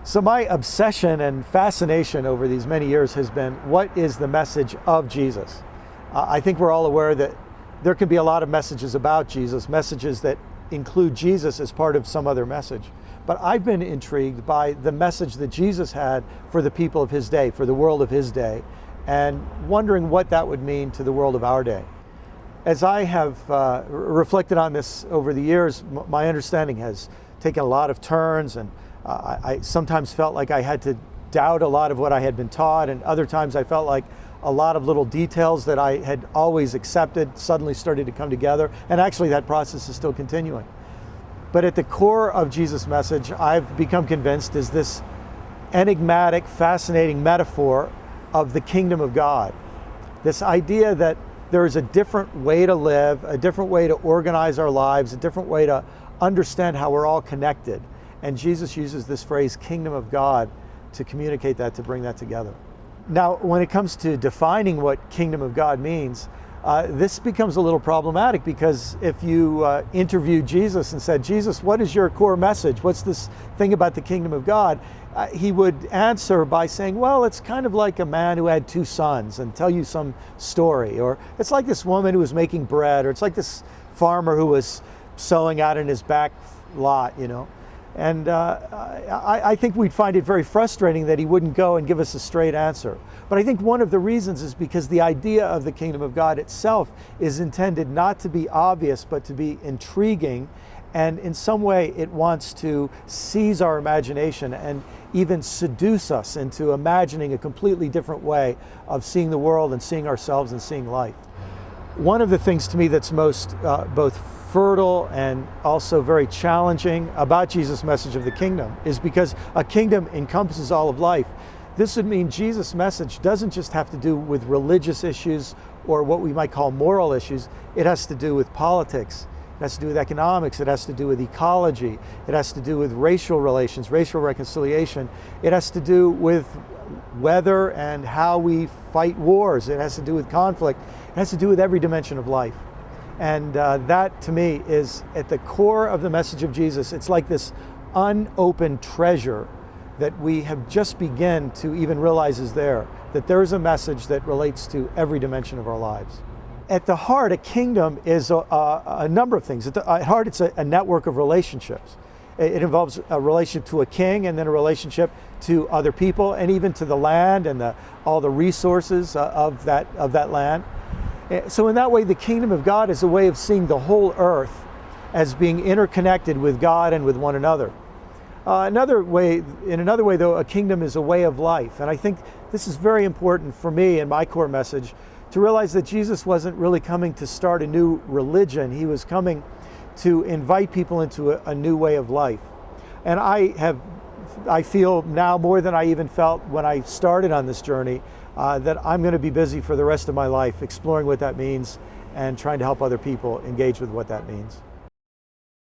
So my obsession and fascination over these many years has been, what is the message of Jesus? I think we're all aware that there can be a lot of messages about Jesus, messages that include Jesus as part of some other message. But I've been intrigued by the message that Jesus had for the people of his day, for the world of his day, and wondering what that would mean to the world of our day. As I have reflected on this over the years, my understanding has taken a lot of turns, and I sometimes felt like I had to doubt a lot of what I had been taught, and other times I felt like a lot of little details that I had always accepted suddenly started to come together, and actually that process is still continuing. But at the core of Jesus' message, I've become convinced, is this enigmatic, fascinating metaphor of the kingdom of God. This idea that there is a different way to live, a different way to organize our lives, a different way to understand how we're all connected. And Jesus uses this phrase, kingdom of God, to communicate that, to bring that together. Now, when it comes to defining what kingdom of God means, this becomes a little problematic, because if you interviewed Jesus and said, Jesus, what is your core message? What's this thing about the kingdom of God? He would answer by saying, well, it's kind of like a man who had 2 sons, and tell you some story. Or it's like this woman who was making bread, or it's like this farmer who was sowing out in his back lot, you know. And I think we'd find it very frustrating that he wouldn't go and give us a straight answer. But I think one of the reasons is because the idea of the kingdom of God itself is intended not to be obvious, but to be intriguing. And in some way, it wants to seize our imagination and even seduce us into imagining a completely different way of seeing the world and seeing ourselves and seeing life. One of the things to me that's most both fertile and also very challenging about Jesus' message of the kingdom is because a kingdom encompasses all of life. This would mean Jesus' message doesn't just have to do with religious issues or what we might call moral issues. It has to do with politics. It has to do with economics. It has to do with ecology. It has to do with racial relations, racial reconciliation. It has to do with weather and how we fight wars. It has to do with conflict. It has to do with every dimension of life. And that, to me, is at the core of the message of Jesus. It's like this unopened treasure that we have just begun to even realize is there, that there is a message that relates to every dimension of our lives. At the heart, a kingdom is a number of things. At heart, it's a network of relationships. It involves a relationship to a king, and then a relationship to other people, and even to the land and all the resources of that land. So in that way, the kingdom of God is a way of seeing the whole earth as being interconnected with God and with one another. In another way, though, a kingdom is a way of life. And I think this is very important for me and my core message, to realize that Jesus wasn't really coming to start a new religion. He was coming to invite people into a new way of life. And I feel now more than I even felt when I started on this journey, that I'm going to be busy for the rest of my life exploring what that means and trying to help other people engage with what that means.